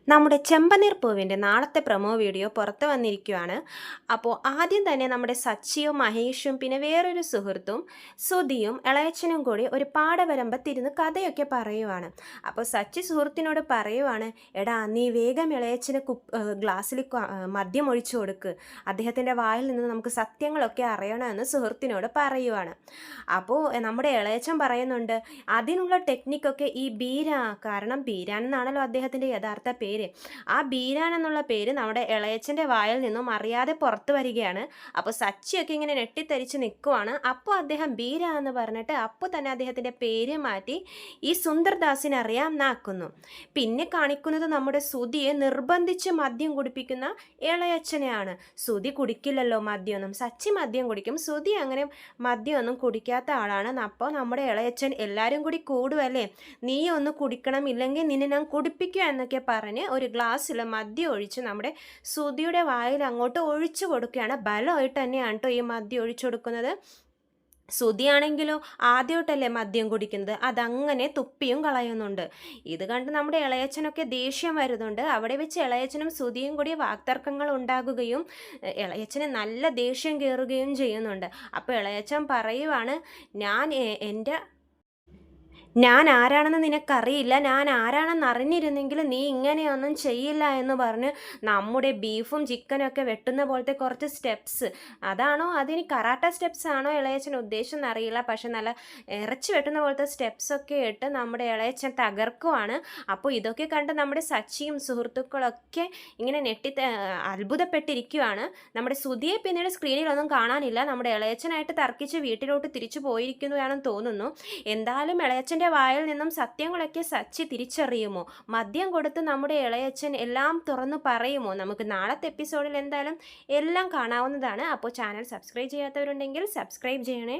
നമ്മുടെ ചെമ്പനീർ പൂവിൻ്റെ നാളത്തെ പ്രൊമോ വീഡിയോ പുറത്ത് വന്നിരിക്കുകയാണ്. അപ്പോൾ ആദ്യം തന്നെ നമ്മുടെ സച്ചിയും മഹേഷും പിന്നെ വേറൊരു സുഹൃത്തും സുധിയും ഇളയച്ചനും കൂടി ഒരു പാടവരമ്പത്തിരുന്ന് കഥയൊക്കെ പറയുവാണ്. അപ്പോൾ സച്ചി സുഹൃത്തിനോട് പറയുവാണ്, എടാ നീ വേഗം ഇളയച്ചന് ഗ്ലാസ്സിൽ മദ്യം ഒഴിച്ചു കൊടുക്ക്, അദ്ദേഹത്തിൻ്റെ വായിൽ നിന്ന് നമുക്ക് സത്യങ്ങളൊക്കെ അറിയണമെന്ന് സുഹൃത്തിനോട് പറയുവാണ്. അപ്പോൾ നമ്മുടെ ഇളയച്ചൻ പറയുന്നുണ്ട്, അതിനുള്ള ടെക്നിക്കൊക്കെ ഈ ബീരാ, കാരണം ബീരാൻ എന്നാണല്ലോ അദ്ദേഹത്തിൻ്റെ യഥാർത്ഥ പേര്. ആ ബീരാൻ എന്നുള്ള പേര് നമ്മുടെ ഇളയച്ചൻ്റെ വായിൽ നിന്നും അറിയാതെ പുറത്തു വരികയാണ്. അപ്പോൾ സച്ചിയൊക്കെ ഇങ്ങനെ നെട്ടിത്തരിച്ച് നിൽക്കുവാണ്. അപ്പോൾ അദ്ദേഹം ബീര എന്ന് പറഞ്ഞിട്ട് അപ്പോൾ തന്നെ അദ്ദേഹത്തിൻ്റെ പേര് മാറ്റി ഈ സുന്ദർദാസിനെ അറിയാം എന്നാക്കുന്നു. പിന്നെ കാണിക്കുന്നത് നമ്മുടെ സുധിയെ നിർബന്ധിച്ച് മദ്യം കുടിപ്പിക്കുന്ന ഇളയച്ചനെയാണ്. സുധി കുടിക്കില്ലല്ലോ മദ്യമൊന്നും, സച്ചി മദ്യം കുടിക്കും, സുധി അങ്ങനെ മദ്യമൊന്നും കുടിക്കാത്ത ആളാണ്. അപ്പോൾ നമ്മുടെ ഇളയച്ചൻ എല്ലാവരും കൂടി കൂടുമല്ലേ, നീ ഒന്ന് കുടിക്കണം, ഇല്ലെങ്കിൽ നിന്നെ ഞാൻ കുടിപ്പിക്കുക എന്നൊക്കെ പറഞ്ഞ് ഒരു ഗ്ലാസ്സിൽ മദ്യം ഒഴിച്ച് നമ്മുടെ സുധിയുടെ വായിൽ അങ്ങോട്ട് ഒഴിച്ചു കൊടുക്കുകയാണ്. ബലമായിട്ട് തന്നെയാണ് കേട്ടോ ഈ മദ്യം ഒഴിച്ചു കൊടുക്കുന്നത്. സുധിയാണെങ്കിലോ ആദ്യമായിട്ടല്ലേ മദ്യം കുടിക്കുന്നത്, അതങ്ങനെ തുപ്പിയും കളയുന്നുണ്ട്. ഇത് കണ്ട് നമ്മുടെ ഇളയച്ചനൊക്കെ ദേഷ്യം വരുന്നുണ്ട്. അവിടെ വെച്ച് ഇളയച്ചനും സുധിയും കൂടി വാക്തർക്കങ്ങൾ ഉണ്ടാകുകയും ഇളയച്ചന് നല്ല ദേഷ്യം കയറുകയും ചെയ്യുന്നുണ്ട്. അപ്പോൾ ഇളയച്ചൻ പറയുവാണ്, ഞാൻ ആരാണെന്ന് നിനക്കറിയില്ല, ഞാൻ ആരാണെന്ന് അറിഞ്ഞിരുന്നെങ്കിൽ നീ ഇങ്ങനെയൊന്നും ചെയ്യില്ല എന്ന് പറഞ്ഞ് നമ്മുടെ ബീഫും ചിക്കനൊക്കെ വെട്ടുന്ന പോലത്തെ കുറച്ച് സ്റ്റെപ്സ്, അതാണോ അതിന് കറാട്ട സ്റ്റെപ്സ് ആണോ ഇളയച്ചൻ ഉദ്ദേശം അറിയില്ല, പക്ഷെ നല്ല ഇറച്ചി വെട്ടുന്ന പോലത്തെ സ്റ്റെപ്സൊക്കെ ഇട്ട് നമ്മുടെ ഇളയച്ചൻ തകർക്കുവാണ്. അപ്പോൾ ഇതൊക്കെ കണ്ട് നമ്മുടെ സച്ചിയും സുഹൃത്തുക്കളൊക്കെ ഇങ്ങനെ അത്ഭുതപ്പെട്ടിരിക്കുകയാണ്. നമ്മുടെ സുധിയെ പിന്നീട് സ്ക്രീനിലൊന്നും കാണാനില്ല, നമ്മുടെ ഇളയച്ചനായിട്ട് തർക്കിച്ച് വീട്ടിലോട്ട് തിരിച്ചു പോയിരിക്കുന്നതാണെന്ന് തോന്നുന്നു. എന്തായാലും ഇളയച്ചൻ വായിൽ നിന്നും സത്യങ്ങളൊക്കെ സച്ചി തിരിച്ചറിയുമോ, മദ്യം കൊടുത്ത് നമ്മുടെ ഇളയച്ചൻ എല്ലാം തുറന്നു പറയുമോ? നമുക്ക് നാളത്തെ എപ്പിസോഡിൽ എന്തായാലും എല്ലാം കാണാവുന്നതാണ്. അപ്പോൾ ചാനൽ സബ്സ്ക്രൈബ് ചെയ്യാത്തവരുണ്ടെങ്കിൽ സബ്സ്ക്രൈബ് ചെയ്യണേ.